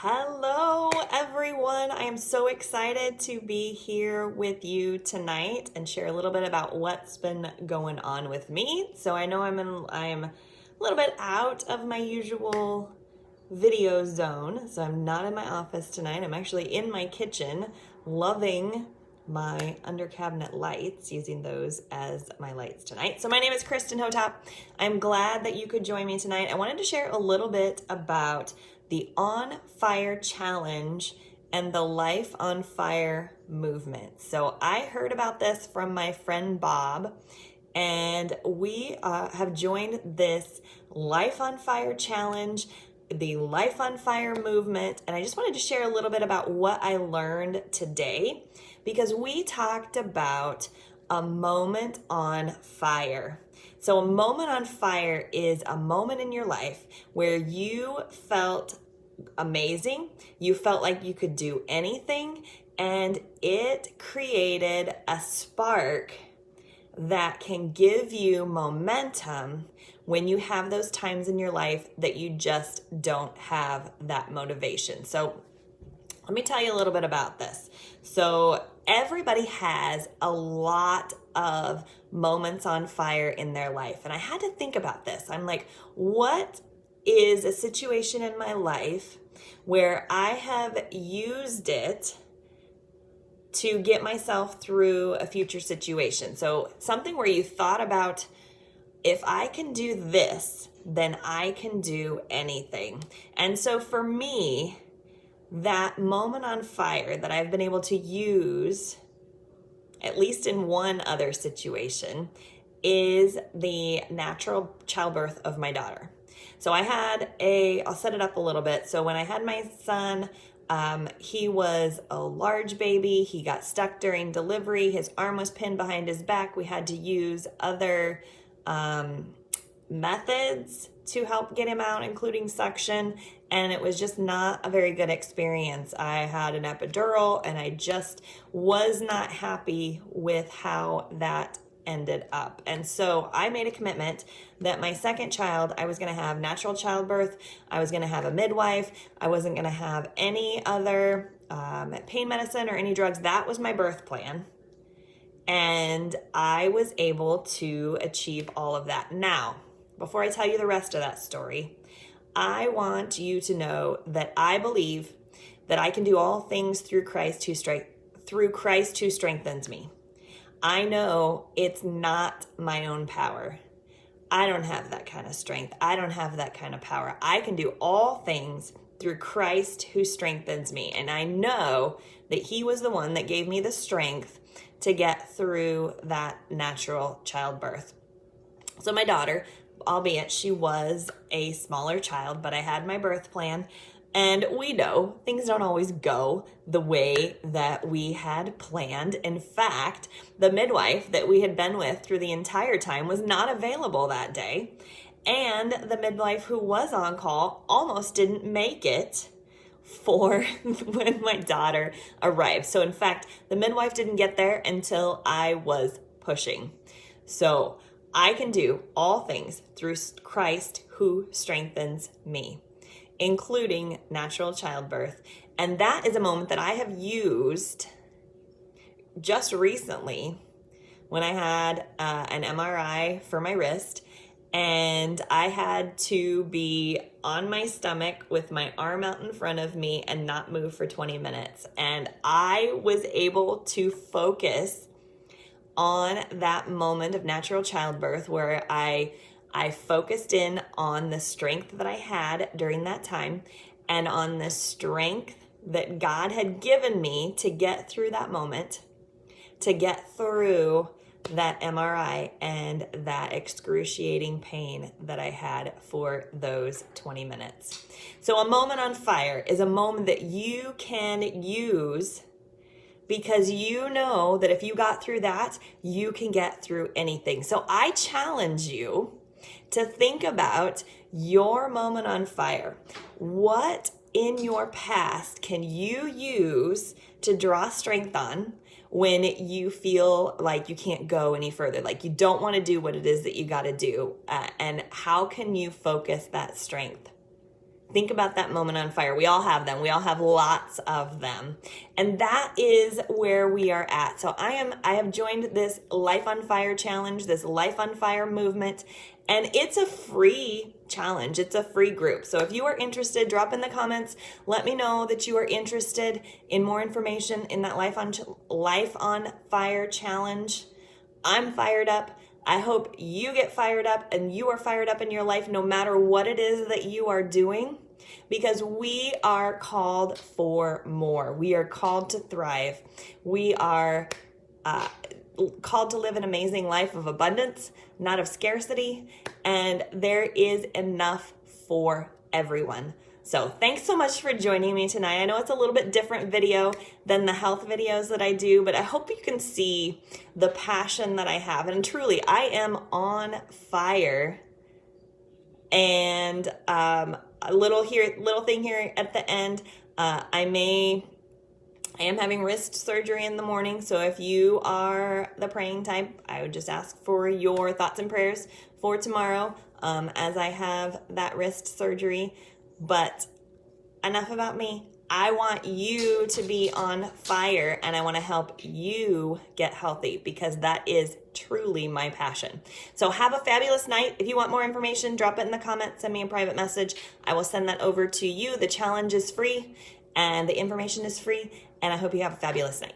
Hello, everyone. I am so excited to be here with you tonight and share a little bit about what's been going on with me. So I know I'm a little bit out of my usual video zone. So I'm not in my office tonight. I'm actually in my kitchen, loving my under cabinet lights, using those as my lights tonight. So my name is Kristen Hotop. I'm glad that you could join me tonight. I wanted to share a little bit about the On Fire Challenge and the Life on Fire movement. So I heard about this from my friend Bob, and we have joined this Life on Fire Challenge, the Life on Fire movement, and I just wanted to share a little bit about what I learned today, because we talked about a moment on fire. So a moment on fire is a moment in your life where you felt amazing, you felt like you could do anything, and it created a spark that can give you momentum when you have those times in your life that you just don't have that motivation. So let me tell you a little bit about this. So everybody has a lot of moments on fire in their life. And I had to think about this. I'm like, what is a situation in my life where I have used it to get myself through a future situation? So something where you thought about, if I can do this, then I can do anything. And so for me, that moment on fire that I've been able to use, at least in one other situation, is the natural childbirth of my daughter. So I'll set it up a little bit. So when I had my son, he was a large baby. He got stuck during delivery. His arm was pinned behind his back. We had to use other methods to help get him out, including suction, and it was just not a very good experience. I had an epidural, and I just was not happy with how that ended up. And so I made a commitment that my second child, I was going to have natural childbirth. I was going to have a midwife. I wasn't going to have any other pain medicine or any drugs. That was my birth plan. And I was able to achieve all of that. Now, before I tell you the rest of that story, I want you to know that I believe that I can do all things through Christ who strengthens me. I know it's not my own power. I don't have that kind of strength. I don't have that kind of power. I can do all things through Christ who strengthens me. And I know that He was the one that gave me the strength to get through that natural childbirth. So my daughter, albeit she was a smaller child, but I had my birth plan, and we know things don't always go the way that we had planned. In fact, the midwife that we had been with through the entire time was not available that day, and the midwife who was on call almost didn't make it for when my daughter arrived. So in fact, the midwife didn't get there until I was pushing. So I can do all things through Christ who strengthens me, including natural childbirth. And that is a moment that I have used just recently when I had an MRI for my wrist, and I had to be on my stomach with my arm out in front of me and not move for 20 minutes. And I was able to focus on that moment of natural childbirth where I focused in on the strength that I had during that time and on the strength that God had given me to get through that moment, to get through that MRI and that excruciating pain that I had for those 20 minutes. So a moment on fire is a moment that you can use, because you know that if you got through that, you can get through anything. So I challenge you to think about your moment on fire. What in your past can you use to draw strength on when you feel like you can't go any further, like you don't want to do what it is that you got to do? And how can you focus that strength? think about that moment on fire. We all have them. We all have lots of them. And that is where we are at. So I have joined this Life on Fire challenge, this Life on Fire movement, and it's a free challenge. It's a free group. So if you are interested, drop in the comments. Let me know that you are interested in more information in that Life on Fire challenge. I'm fired up. I hope you get fired up and you are fired up in your life no matter what it is that you are doing, because we are called for more. We are called to thrive. We are called to live an amazing life of abundance, not of scarcity, and there is enough for everyone. So thanks so much for joining me tonight. I know it's a little bit different video than the health videos that I do, but I hope you can see the passion that I have. And truly, I am on fire. And a little thing here at the end, I am having wrist surgery in the morning. So if you are the praying type, I would just ask for your thoughts and prayers for tomorrow as I have that wrist surgery. But enough about me. I want you to be on fire, and I want to help you get healthy, because that is truly my passion. So have a fabulous night. If you want more information, drop it in the comments, send me a private message. I will send that over to you. The challenge is free and the information is free, and I hope you have a fabulous night.